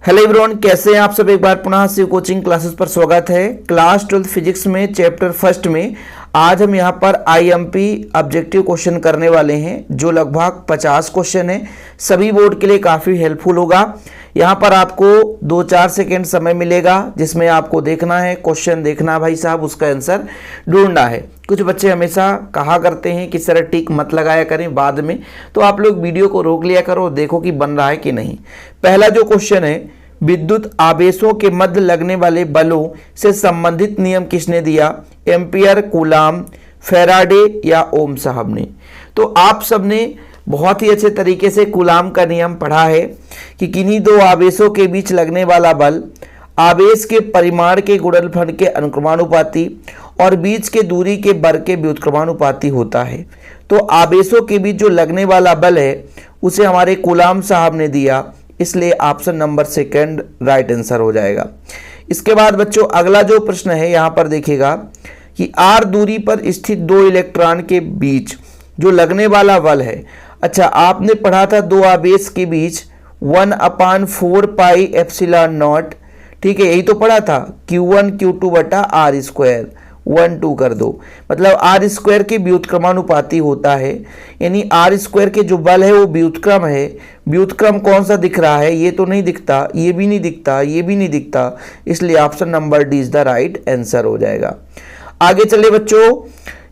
Hello everyone, कैसे हैं आप सब। एक बार पुनः शिव कोचिंग क्लासेस पर स्वागत है। क्लास 12 फिजिक्स में चैप्टर फर्स्ट में आज हम यहां पर आईएमपी ऑब्जेक्टिव क्वेश्चन करने वाले हैं, जो लगभग 50 क्वेश्चन है। सभी बोर्ड के लिए काफ़ी हेल्पफुल होगा। यहां पर आपको 2-4 सेकेंड समय मिलेगा, जिसमें आपको देखना है, क्वेश्चन देखना भाई साहब, उसका आंसर ढूंढना है। कुछ बच्चे हमेशा कहा करते हैं कि सर टिक मत लगाया करें बाद में, तो आप लोग वीडियो को रोक लिया करो और देखो कि बन रहा है कि नहीं। पहला जो क्वेश्चन है, विद्युत आवेशों के मध्य लगने वाले बलों से संबंधित नियम किसने दिया? एम्पियर, कूलाम, फैराडे या ओम साहब ने। तो आप सबने बहुत ही अच्छे तरीके से कूलाम का नियम पढ़ा है कि किन्हीं दो आवेशों के बीच लगने वाला बल आवेश के परिमाण के गुणनफल के अनुक्रमानुपाती और बीच के दूरी के वर्ग के व्युत्क्रमानुपाती होता है। तो आवेशों के बीच जो लगने वाला बल है उसे हमारे कूलाम साहब ने दिया, इसलिए option number second right answer हो जाएगा। इसके बाद बच्चों अगला जो प्रश्न है, यहाँ पर देखिएगा कि आर दूरी पर स्थित दो इलेक्ट्रॉन के बीच जो लगने वाला बल है। अच्छा, आपने पढ़ा था दो आवेश के बीच 1/4 पाई एप्सिलॉन नॉट, ठीक है, यही तो पढ़ा था, Q1 Q2 बटा आर स्क्वायर, 1/2 कर दो, मतलब आर स्क्वायर के व्युत्क्रमानुपाती होता है। यानी आर स्क्वायर के जो बल है वो व्युत्क्रम है। व्युत्क्रम कौन सा दिख रहा है? ये तो नहीं दिखता, ये भी नहीं दिखता, ये भी नहीं दिखता, इसलिए option number D is the right answer हो जाएगा। आगे चले बच्चों,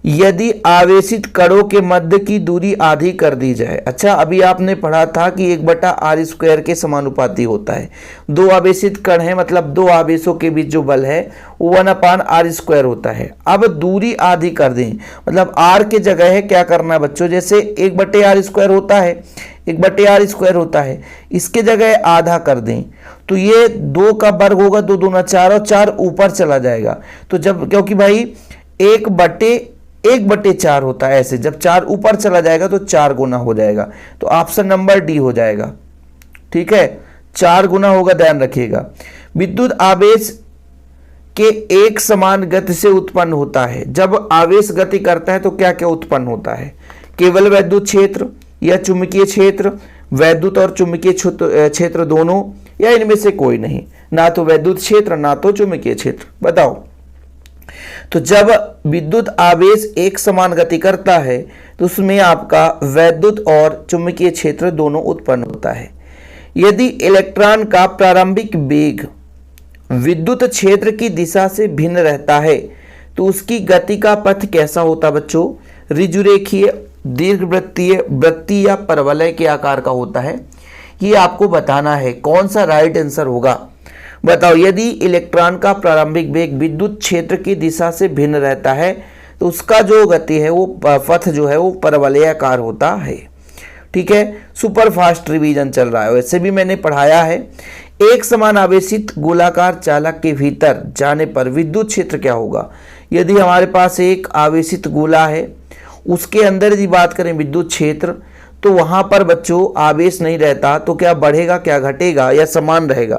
यदि आवेशित कणों के मध्य की दूरी आधी कर दी जाए। अच्छा, अभी आपने पढ़ा था कि 1/r² के समानुपाती होता है। दो आवेशित कण है, मतलब दो आवेशों के बीच जो बल है वो 1/r² होता है। अब दूरी आधी कर दें, मतलब r के जगह है क्या करना है बच्चों, जैसे 1/r² होता है, 1/r² होता है, इसके जगह आधा कर दें तो ये 2 का वर्ग होगा, 2 दूना 4 और 4 ऊपर चला जाएगा। तो जब, क्योंकि भाई 1/4 होता है, ऐसे जब 4 ऊपर चला जाएगा तो 4 गुना हो जाएगा, तो ऑप्शन नंबर डी हो जाएगा। ठीक है, 4 गुना होगा, ध्यान रखिएगा। विद्युत आवेश के एक समान गति से उत्पन्न होता है। जब आवेश गति करता है तो क्या क्या उत्पन्न होता है? केवल वैद्युत क्षेत्र या चुंबकीय क्षेत्र, वैद्युत और चुंबकीय क्षेत्र दोनों, या इनमें से कोई नहीं, ना तो वैद्युत क्षेत्र ना तो चुंबकीय क्षेत्र, बताओ। तो जब विद्युत आवेश एक समान गति करता है तो उसमें आपका वैद्युत और चुंबकीय क्षेत्र दोनों उत्पन्न होता है। यदि इलेक्ट्रॉन का प्रारंभिक वेग विद्युत क्षेत्र की दिशा से भिन्न रहता है तो उसकी गति का पथ कैसा होता बच्चों? ऋजुरेखीय, दीर्घवृत्तीय, वृत्तीय या परवलय के आकार का होता है। ये आपको बताना है, कौन सा राइट आंसर होगा बताओ। यदि इलेक्ट्रॉन का प्रारंभिक वेग विद्युत क्षेत्र की दिशा से भिन्न रहता है तो उसका जो गति है वो पथ जो है वो परवलयाकार होता है। ठीक है, सुपर फास्ट रिवीजन चल रहा है, वैसे भी मैंने पढ़ाया है। एक समान आवेशित गोलाकार चालक के भीतर जाने पर विद्युत क्षेत्र क्या होगा? यदि हमारे पास एक आवेशित गोला है, उसके अंदर यदि बात करें विद्युत क्षेत्र, तो वहां पर बच्चों आवेश नहीं रहता तो क्या बढ़ेगा, क्या घटेगा, या समान रहेगा?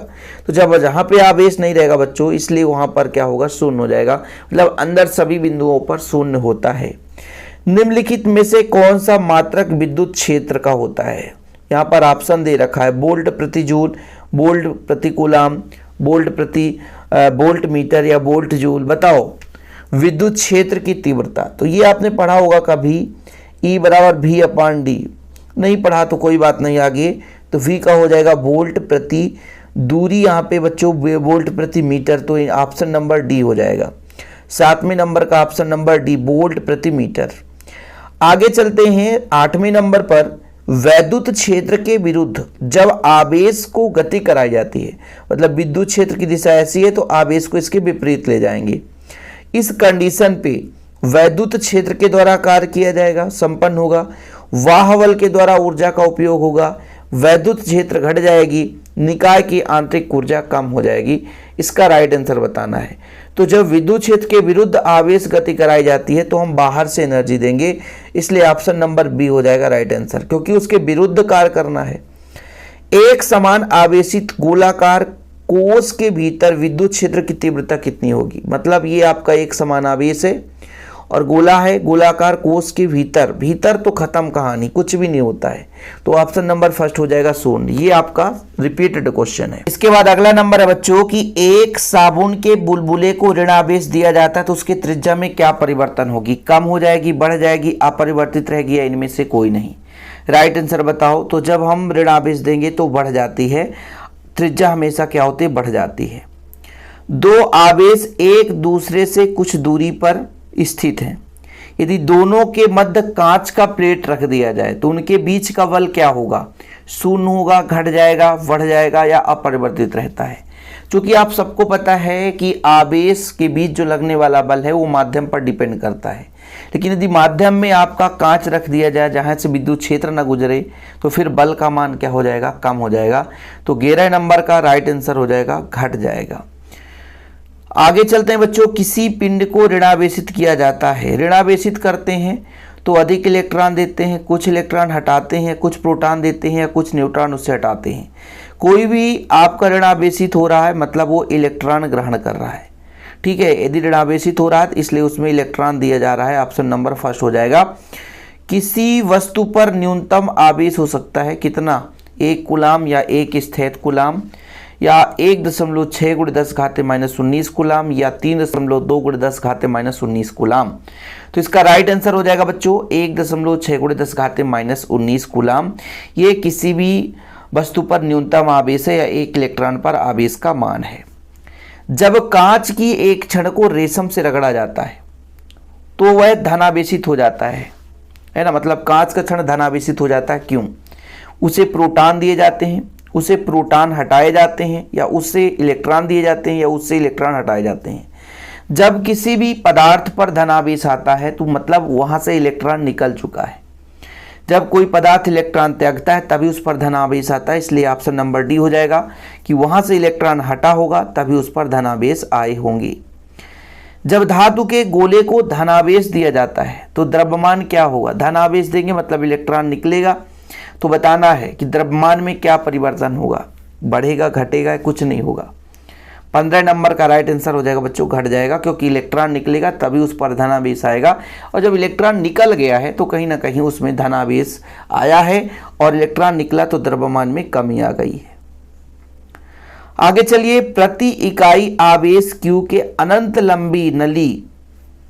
तो जब जहां पे आवेश नहीं रहेगा बच्चों, इसलिए वहां पर क्या होगा, शून्य हो जाएगा, मतलब अंदर सभी बिंदुओं पर शून्य होता है। निम्नलिखित में से कौन सा मात्रक विद्युत क्षेत्र का होता है? यहाँ पर ऑप्शन दे रखा है, वोल्ट प्रति जूल, वोल्ट प्रति कूलाम, वोल्ट प्रति वोल्ट मीटर या वोल्ट जूल। बताओ विद्युत क्षेत्र की तीव्रता। तो ये आपने पढ़ा होगा कभी, E = V/d। नहीं पढ़ा तो कोई बात नहीं, आगे तो V का हो जाएगा वोल्ट प्रति दूरी, यहाँ पे बच्चों वोल्ट प्रति मीटर, तो ऑप्शन नंबर डी हो जाएगा। 7वें नंबर का ऑप्शन नंबर डी, वोल्ट प्रति मीटर। आगे चलते हैं 8वें नंबर पर, वैद्युत क्षेत्र के विरुद्ध जब आवेश को गति कराई जाती है, मतलब विद्युत क्षेत्र की दिशा ऐसी है तो आवेश को इसके विपरीत ले जाएंगे। इस कंडीशन पे वैद्युत क्षेत्र के द्वारा कार्य किया जाएगा, संपन्न होगा, वाह बल के द्वारा ऊर्जा का उपयोग होगा, वैद्युत क्षेत्र घट जाएगी, निकाय की आंतरिक ऊर्जा कम हो जाएगी। इसका राइट आंसर बताना है। तो जब विद्युत क्षेत्र के विरुद्ध आवेश गति कराई जाती है तो हम बाहर से एनर्जी देंगे, इसलिए ऑप्शन नंबर बी हो जाएगा राइट आंसर, क्योंकि उसके विरुद्ध कार्य करना है। एक समान आवेशित गोलाकार कोश के भीतर विद्युत क्षेत्र की तीव्रता कितनी होगी? मतलब ये आपका एक समान आवेश है और गोला है गोलाकार कोष के भीतर, भीतर तो खत्म कहानी, कुछ भी नहीं होता है। तो ऑप्शन नंबर फर्स्ट हो जाएगा शून्य। ये आपका रिपीटेड क्वेश्चन है। इसके बाद अगला नंबर है बच्चों कि एक साबुन के बुलबुले को ऋणावेश दिया जाता है तो उसके त्रिज्या में क्या परिवर्तन होगी, कम हो जाएगी, बढ़ जाएगी, अपरिवर्तित रहेगी या इनमें से कोई नहीं। राइट आंसर बताओ। तो जब हम ऋणावेश देंगे तो बढ़ जाती है, त्रिज्या हमेशा क्या होती है, बढ़ जाती है। दो आवेश एक दूसरे से कुछ दूरी पर स्थित हैं, यदि दोनों के मध्य कांच का प्लेट रख दिया जाए तो उनके बीच का बल क्या होगा, शून्य होगा, घट जाएगा, बढ़ जाएगा या अपरिवर्तित रहता है। क्योंकि आप सबको पता है कि आवेश के बीच जो लगने वाला बल है वो माध्यम पर डिपेंड करता है, लेकिन यदि माध्यम में आपका कांच रख दिया जाए जहां से विद्युत क्षेत्र न गुजरे तो फिर बल का मान क्या हो जाएगा, कम हो जाएगा। तो 11 नंबर का राइट आंसर हो जाएगा, घट जाएगा। आगे चलते हैं बच्चों। किसी पिंड को ऋणावेशित किया जाता है, ऋणावेशित करते हैं तो अधिक इलेक्ट्रॉन देते हैं, कुछ इलेक्ट्रॉन हटाते हैं, कुछ प्रोटॉन देते हैं या कुछ न्यूट्रॉन उससे हटाते हैं। कोई भी आपका ऋणावेशित हो रहा है मतलब वो इलेक्ट्रॉन ग्रहण कर रहा है, ठीक है। यदि ऋणावेशित हो रहा है इसलिए उसमें इलेक्ट्रॉन दिया जा रहा है। ऑप्शन नंबर फर्स्ट हो जाएगा। किसी वस्तु पर न्यूनतम आवेश हो सकता है कितना, 1 कूलाम या 1 स्थैतिक कूलाम या 1.6 × 10⁻−19 कूलाम या 3.2 × 10⁻−19 कूलाम। तो इसका राइट आंसर हो जाएगा बच्चों 1.6 × 10⁻19 कूलाम। ये किसी भी वस्तु पर न्यूनतम आवेश है या एक इलेक्ट्रॉन पर आवेश का मान है। जब कांच की एक क्षण को रेशम से रगड़ा जाता है तो वह धनावेशित हो जाता है ना, मतलब कांच का क्षण धनावेशित हो जाता है। क्यों? उसे प्रोटॉन दिए जाते हैं, उसे प्रोटॉन हटाए जाते हैं या उससे इलेक्ट्रॉन दिए जाते हैं या उससे इलेक्ट्रॉन हटाए जाते हैं। जब किसी भी पदार्थ पर धनावेश आता है तो मतलब वहां से इलेक्ट्रॉन निकल चुका है। जब कोई पदार्थ इलेक्ट्रॉन त्यागता है तभी उस पर धनावेश आता है, इसलिए ऑप्शन नंबर डी हो जाएगा कि वहां से इलेक्ट्रॉन हटा होगा तभी उस पर धनावेश आए होंगे। जब धातु के गोले को धनावेश दिया जाता है तो द्रव्यमान क्या होगा, धनावेश देंगे मतलब इलेक्ट्रॉन निकलेगा, तो बताना है कि द्रव्यमान में क्या परिवर्तन होगा, बढ़ेगा, घटेगा, कुछ नहीं होगा। 15 नंबर का राइट आंसर हो जाएगा बच्चों, घट जाएगा, क्योंकि इलेक्ट्रॉन निकलेगा तभी उस पर धनावेश आएगा। और जब इलेक्ट्रॉन निकल गया है तो कहीं ना कहीं उसमें धनावेश आया है और इलेक्ट्रॉन निकला तो द्रव्यमान में कमी आ गई है। आगे चलिए। प्रति इकाई आवेश Q के अनंत लंबी नली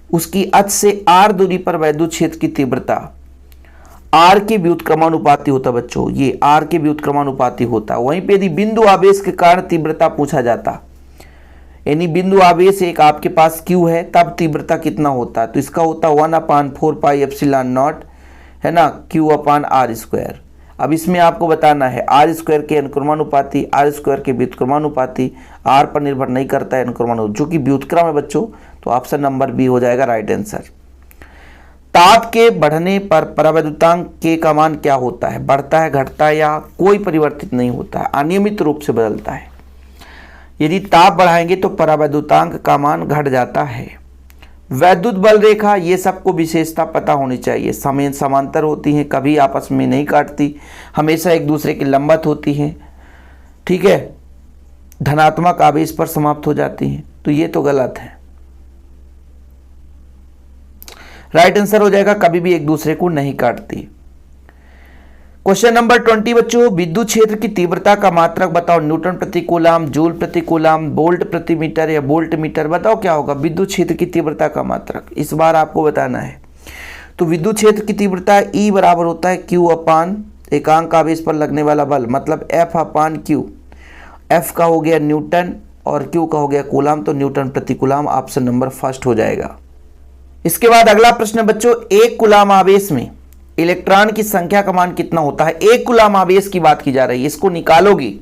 उसकी अक्ष से r दूरी पर वैद्युत क्षेत्र की तीव्रता R के व्युत्क्रमानुपाती होता है बच्चों, ये R के व्युत्क्रमानुपाती होता। वहीं पे यदि बिंदु आवेश के कारण तीव्रता पूछा जाता, यानी बिंदु आवेश एक आपके पास Q है तब तीव्रता कितना होता है, तो इसका होता 1/4πε0 है ना, Q/r²। अब इसमें आपको बताना है r² के अनुक्रमानुपाती, r² के व्युत्क्रमानुपाती, r पर निर्भर नहीं करता है अनुक्रमानुपाती, जो कि व्युत्क्रम है बच्चों। तो ऑप्शन नंबर बी हो जाएगा राइट आंसर। ताप के बढ़ने पर परावैद्युतांक के का मान क्या होता है, बढ़ता है, घटता है या कोई परिवर्तित नहीं होता है, अनियमित रूप से बदलता है। यदि ताप बढ़ाएंगे तो परावैद्युतांक का मान घट जाता है। वैद्युत बल रेखा, ये सबको विशेषता पता होनी चाहिए, समांतर होती हैं, कभी आपस में नहीं काटती, हमेशा एक दूसरे के लंबवत होती हैं, ठीक है, धनात्मक आवेश पर समाप्त हो जाती हैं, तो ये तो गलत है। राइट आंसर हो जाएगा कभी भी एक दूसरे को नहीं काटती। क्वेश्चन नंबर 20 बच्चों, विद्युत क्षेत्र की तीव्रता का मात्रक बताओ, न्यूटन प्रति कूलाम, जूल प्रति कूलाम, वोल्ट प्रति मीटर या वोल्ट मीटर, बताओ क्या होगा विद्युत क्षेत्र की तीव्रता का मात्रक, इस बार आपको बताना है। तो विद्युत क्षेत्र की तीव्रता E बराबर होता है Q/ एकांक आवेश पर लगने वाला बल, मतलब F/Q। F का हो गया न्यूटन और Q का हो गया कूलाम, तो न्यूटन प्रति कूलाम ऑप्शन नंबर फर्स्ट हो जाएगा। इसके बाद अगला प्रश्न बच्चों, 1 कूलाम आवेश में इलेक्ट्रॉन की संख्या का मान कितना होता है। 1 कूलाम आवेश की बात की जा रही है, इसको निकालोगी,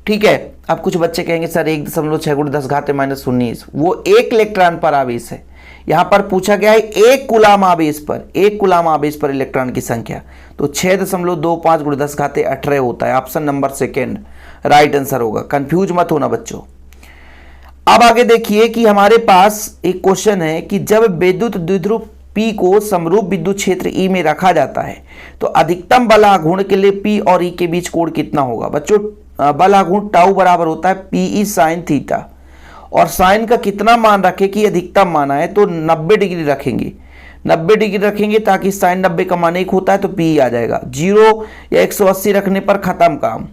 ठीक है। अब कुछ बच्चे कहेंगे सर 1.6 × 10⁻−19 वो 1 इलेक्ट्रॉन पर आवेश है, यहां पर पूछा गया है 1 कूलाम आवेश पर, 1 कूलाम आवेश पर इलेक्ट्रॉन की संख्या, तो 6.25 × 10⁻18 होता है। Option number second right answer होगा, कंफ्यूज मत होना बच्चों। अब आगे देखिए कि हमारे पास एक क्वेश्चन है कि जब विद्युत द्विध्रुव P को समरूप विद्युत क्षेत्र E में रखा जाता है तो अधिकतम बल आघूर्ण के लिए P और E के बीच कोण कितना होगा। बच्चों बल आघूर्ण टाउ बराबर होता है PE sin थीटा और साइन का कितना मान रखे कि अधिकतम मान आए, तो 90 डिग्री रखेंगे, 90 डिग्री रखेंगे ताकि साइन 90 का मान 1 होता है तो पी आ जाएगा। 0 या 180 रखने पर खत्म काम,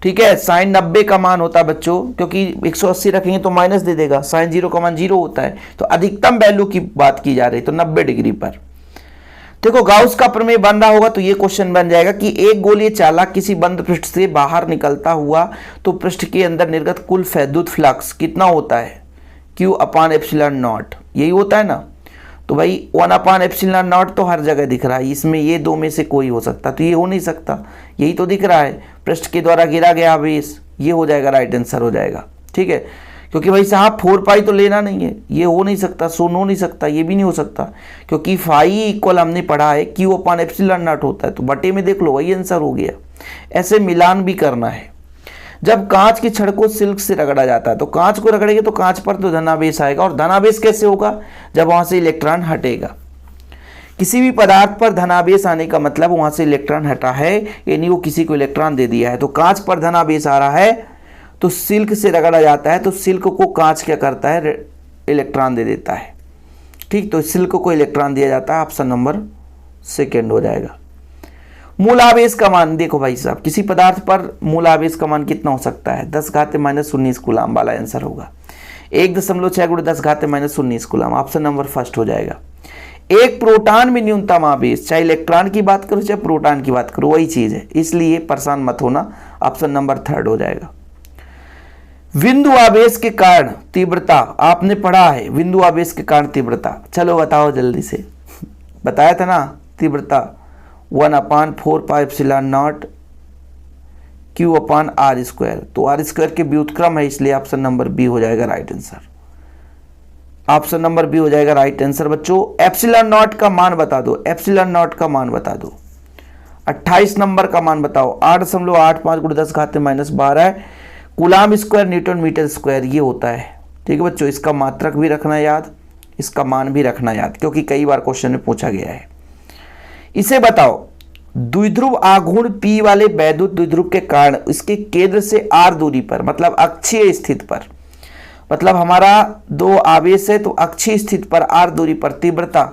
ठीक है। साइन 90 का मान होता है बच्चों, क्योंकि 180 रखेंगे तो माइनस दे देगा, साइन 0 का मान 0 होता है, तो अधिकतम वैल्यू की बात की जा रही है, तो 90 डिग्री पर। देखो गाउस का प्रमेय बन रहा होगा तो ये क्वेश्चन बन जाएगा कि एक गोलीय चालक किसी बंद पृष्ठ से बाहर निकलता हुआ तो पृष्ठ के अंदर निर्गत कुल वैद्युत फ्लक्स कितना होता है, Q/ε0, यही होता है ना। तो भाई 1/ε0 तो हर जगह दिख रहा है, इसमें ये दो में से कोई हो सकता, तो ये हो नहीं सकता, यही तो दिख रहा है, पृष्ठ के द्वारा गिरा गया आवेश, ये हो जाएगा, राइट आंसर हो जाएगा, ठीक है। क्योंकि भाई साहब 4π तो लेना नहीं है, ये हो नहीं सकता, सुन हो नहीं सकता, ये भी नहीं हो सकता, क्योंकि फाई इक्वल हमने पढ़ा है Q/ε0 होता है, तो बटे में देख लो, वही आंसर हो गया। ऐसे मिलान भी करना है। जब कांच की छड़ को सिल्क से रगड़ा जाता है, तो कांच को रगड़ेंगे तो कांच पर तो धनावेश आएगा, और धनावेश कैसे होगा, जब वहां से इलेक्ट्रॉन हटेगा। किसी भी पदार्थ पर धनावेश आने का मतलब वहां से इलेक्ट्रॉन हटा है, यानी वो किसी को इलेक्ट्रॉन दे दिया है। तो कांच पर धनावेश आ रहा है तो सिल्क से रगड़ा जाता है, तो सिल्क को कांच क्या करता है, इलेक्ट्रॉन दे देता है, ठीक। तो सिल्क को इलेक्ट्रॉन दिया जाता है, ऑप्शन नंबर सेकंड हो जाएगा। मूल आवेश का मान देखो भाई साहब, किसी पदार्थ पर मूल आवेश का मान कितना हो सकता है, 10⁻−19 कूलम वाला आंसर होगा। 1.6 × 10⁻−19 कूलम, ऑप्शन नंबर फर्स्ट हो जाएगा। एक प्रोटॉन में न्यूनतम आवेश, चाहे इलेक्ट्रॉन की बात करो चाहे प्रोटॉन की बात करो, वही चीज है, इसलिए परेशान मत होना, ऑप्शन नंबर थर्ड हो जाएगा। बिंदु आवेश के कारण तीव्रता, आपने पढ़ा है बिंदु आवेश के कारण तीव्रता, चलो बताओ जल्दी से, बताया था ना, तीव्रता 1/4πε0 Q/r², तो r² के व्युत्क्रम है, इसलिए ऑप्शन नंबर बी हो जाएगा right answer, option number B हो जाएगा राइट आंसर। बच्चों ε0 का मान बता दो, ε0 का मान बता दो, 28 नंबर का मान बताओ, 8.85 × 10⁻12 coulomb square newton metre square, ये होता है, ठीक है बच्चों। इसका मात्रक भी रखना याद, इसका मान भी रखना याद, क्योंकि कई बार क्वेश्चन में पूछा गया है। इसे बताओ, द्विध्रुव आघूर्ण P वाले वैद्युत द्विध्रुव के कारण इसके केंद्र से r दूरी पर, मतलब अक्षीय स्थिति पर, मतलब हमारा दो आवेश है तो अक्षीय स्थिति पर r दूरी पर तीव्रता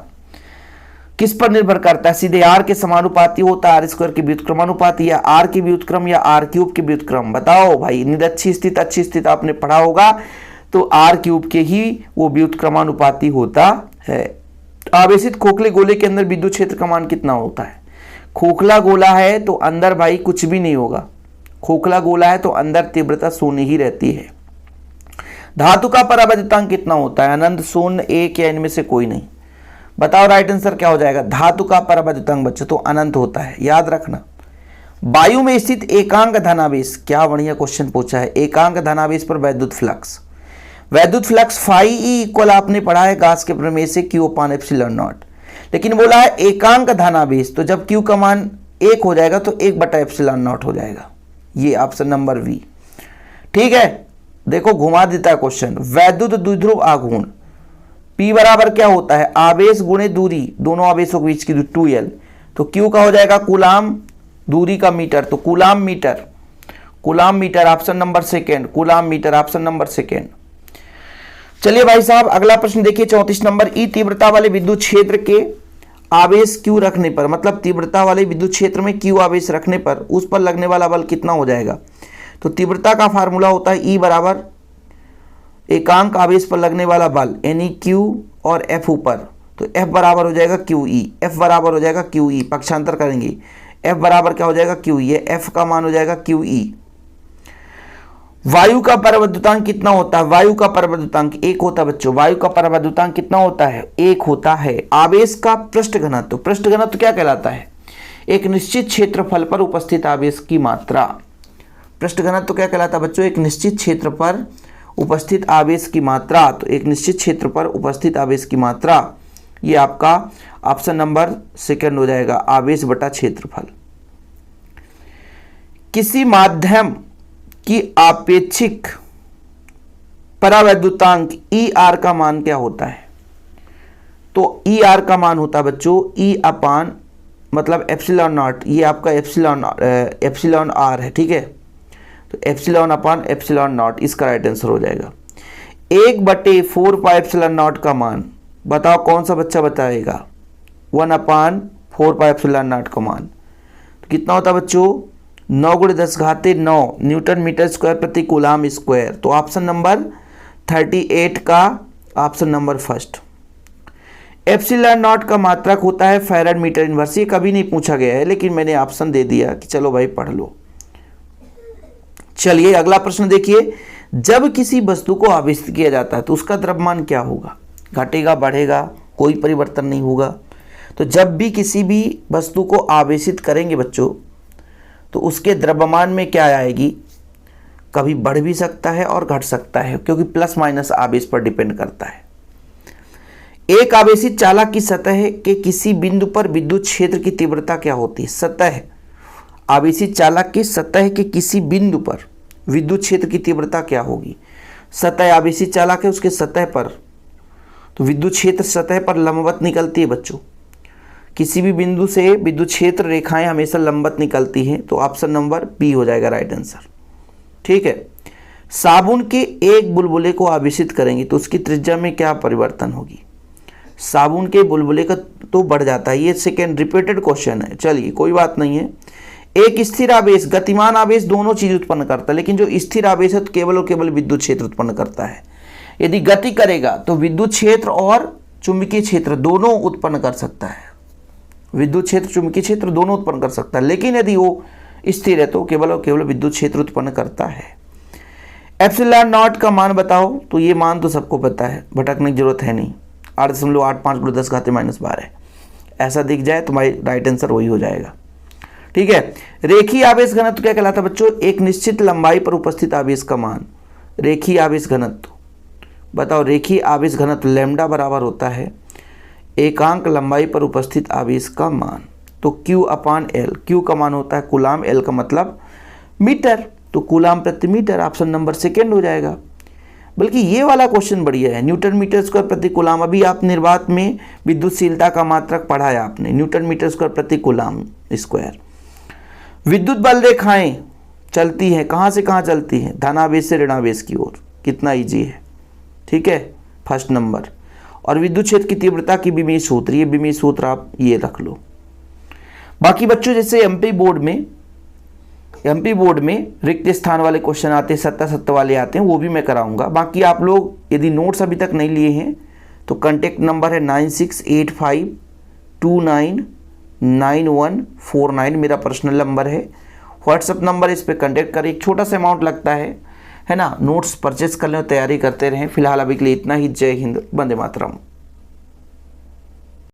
किस पर निर्भर करता है, सीधे r के समानुपाती होता है, r² के व्युत्क्रमानुपाती, या r के व्युत्क्रम या r³ के व्युत्क्रम, बताओ भाई। निरक्षीय स्थिति अच्छी स्थिति आपने पढ़ा होगा, तो r³ के ही वो व्युत्क्रमानुपाती होता है। आवेशित खोखले गोले के अंदर विद्युत क्षेत्र का मान कितना होता है, खोखला गोला है तो अंदर भाई कुछ भी नहीं होगा, खोखला गोला है तो अंदर तीव्रता शून्य ही रहती है। धातु का परावैद्युतांक कितना होता है, अनंत, शून्य, एक या इनमें से कोई नहीं, बताओ राइट आंसर क्या हो जाएगा। धातु का परावैद्युतांक बच्चों तो अनंत होता है, याद रखना। वायु में स्थित एकांक धनावेश, क्या बढ़िया क्वेश्चन पूछा है, एकांक धनावेश पर वैद्युत फ्लक्स, वैद्युत फ्लक्स फाई इक्वल आपने पढ़ा है गास के प्रमेय से Q/ε0, लेकिन बोला है एकांक धनावेश, तो जब Q का मान 1 हो जाएगा तो 1/ε0 हो जाएगा, ये ऑप्शन नंबर बी, ठीक है। देखो घुमा देता है क्वेश्चन, वैद्युत द्विध्रुव आघूर्ण P बराबर क्या होता है, आवेश गुणे दूरी, दोनों आवेशों के बीच की दूरी 2L, तो Q का हो जाएगा कूलम, दूरी का मीटर, तो coulomb metre, coulomb metre option number second, coulomb metre option number second. चलिए भाई साहब अगला प्रश्न देखिए 34 नंबर। ई तीव्रता वाले विद्युत क्षेत्र के आवेश Q रखने पर, मतलब तीव्रता वाले विद्युत क्षेत्र में Q आवेश रखने पर उस पर लगने वाला बल कितना हो जाएगा, तो तीव्रता का फार्मूला होता है E बराबर एकांक आवेश पर लगने वाला बल, यानी Q और F ऊपर, तो F बराबर हो जाएगा QE, F बराबर हो जाएगा QE, पक्षांतर करेंगे, F बराबर क्या हो जाएगा QE, ये F का मान हो जाएगा QE। वायु का परावैद्युतांक कितना होता है, वायु का परावैद्युतांक 1 होता है बच्चों, वायु का परावैद्युतांक कितना होता है, 1 होता है। आवेश का पृष्ठ घनत्व, पृष्ठ घनत्व क्या कहलाता है, एक निश्चित क्षेत्रफल पर उपस्थित आवेश की मात्रा, पृष्ठ घनत्व क्या कहलाता है बच्चों, एक निश्चित क्षेत्र पर उपस्थित आवेश की मात्रा, तो एक निश्चित क्षेत्र पर उपस्थित आवेश की मात्रा, ये आपका ऑप्शन नंबर सेकंड हो जाएगा, आवेश बटा क्षेत्रफल। किसी माध्यम की आपेक्षिक परावैद्युतांक ER का मान क्या होता है, तो ER का मान होता है बच्चों E/, मतलब ε0, ये आपका एप्सिलॉन r है, ठीक है, तो ε/ε0 इसका राइट आंसर हो जाएगा। 1/4πε0 का मान बताओ, कौन सा बच्चा बताएगा? 1/4πε0 का मान तो कितना होता है बच्चों? 9 × 10⁻9 न्यूटन मीटर स्क्वायर प्रति कूलाम स्क्वायर। तो ऑप्शन नंबर 38 का ऑप्शन नंबर फर्स्ट। ε0 का मात्रक होता है फैराड मीटर इनवर्स। ये कभी नहीं पूछा गया है, लेकिन मैंने ऑप्शन दे दिया कि चलो भाई पढ़ लो। चलिए अगला प्रश्न देखिए, जब किसी वस्तु को आवेशित किया जाता है तो उसका द्रव्यमान क्या होगा? घटेगा, बढ़ेगा, कोई परिवर्तन नहीं होगा। तो जब भी किसी भी वस्तु को आवेशित करेंगे बच्चों, तो उसके द्रव्यमान में क्या आएगी? कभी बढ़ भी सकता है और घट सकता है, क्योंकि प्लस माइनस आवेश पर डिपेंड करता है। एक आवेशित चालक की सतह के किसी बिंदु पर विद्युत क्षेत्र की तीव्रता क्या होती है? सतह, आवेशित चालक की सतह के किसी बिंदु पर विद्युत क्षेत्र की तीव्रता क्या होगी? सतह आवेशित चालक है, उसके सतह पर तो विद्युत क्षेत्र सतह पर लंबवत निकलती है बच्चों। किसी भी बिंदु से विद्युत क्षेत्र रेखाएं हमेशा लंबवत निकलती हैं, तो ऑप्शन नंबर बी हो जाएगा राइट आंसर। ठीक है। साबुन के एक बुलबुले को आवेशित करेंगे तो उसकी त्रिज्या में क्या परिवर्तन होगी? साबुन के बुलबुले का तो बढ़ जाता है। ये सेकेंड रिपीटेड क्वेश्चन है, चलिए कोई बात नहीं है। एक स्थिर आवेश, गतिमान आवेश दोनों चीज उत्पन्न करता है, लेकिन जो स्थिर आवेश है तो केवल और केवल विद्युत क्षेत्र उत्पन्न करता है। यदि गति करेगा तो विद्युत क्षेत्र और चुंबकीय क्षेत्र दोनों उत्पन्न कर सकता है। विद्युत क्षेत्र, चुंबकीय क्षेत्र दोनों उत्पन्न कर सकता है, लेकिन यदि वो स्थिर है तो केवल और केवल विद्युत क्षेत्र उत्पन्न करता है। ε0 का मान बताओ, तो ये मान तो सबको पता है, भटकने की जरूरत है नहीं। 8.85 × 10⁻12 ऐसा दिख जाए तो भाई राइट आंसर वही हो जाएगा। ठीक है। रेखीय आवेश घनत्व क्या कहलाता है बच्चों? एक निश्चित लंबाई पर उपस्थित आवेश का मान। रेखीय आवेश घनत्व बताओ, रेखीय आवेश घनत्व लैम्डा बराबर होता है एकांक लंबाई पर उपस्थित आवेश का मान। तो Q/L, Q का मान होता है कूलाम, L का मतलब मीटर, तो कूलाम प्रति मीटर ऑप्शन नंबर सेकेंड हो जाएगा। बल्कि ये वाला क्वेश्चन बढ़िया है, न्यूटन मीटर स्क्वायर प्रति कूलाम। अभी आप निर्वात में विद्युतशीलता का मात्रक पढ़ा है आपने, न्यूटन मीटर स्क्वायर प्रति कूलाम स्क्वायर। विद्युत बल रेखाएं चलती हैं, कहाँ से कहाँ चलती हैं? धनावेश से ऋणावेश की ओर। कितना ईजी है, ठीक है, फर्स्ट नंबर। और विद्युत क्षेत्र की तीव्रता की बीमीय सूत्र, ये बीमीय सूत्र आप ये रख लो। बाकी बच्चों जैसे एमपी बोर्ड में रिक्त स्थान वाले क्वेश्चन आते हैं, 70 वाले आते हैं, वो भी मैं कराऊंगा। बाकी आप लोग यदि नोट्स अभी तक नहीं लिए हैं तो कांटेक्ट नंबर है 9685299149, मेरा पर्सनल नंबर है, व्हाट्सएप नंबर, इस पर कांटेक्ट करें। एक छोटा सा अमाउंट लगता है ना। नोट्स परचेस कर लें, तैयारी करते रहें। फिलहाल अभी के लिए इतना ही। जय हिंद, वंदे मातरम।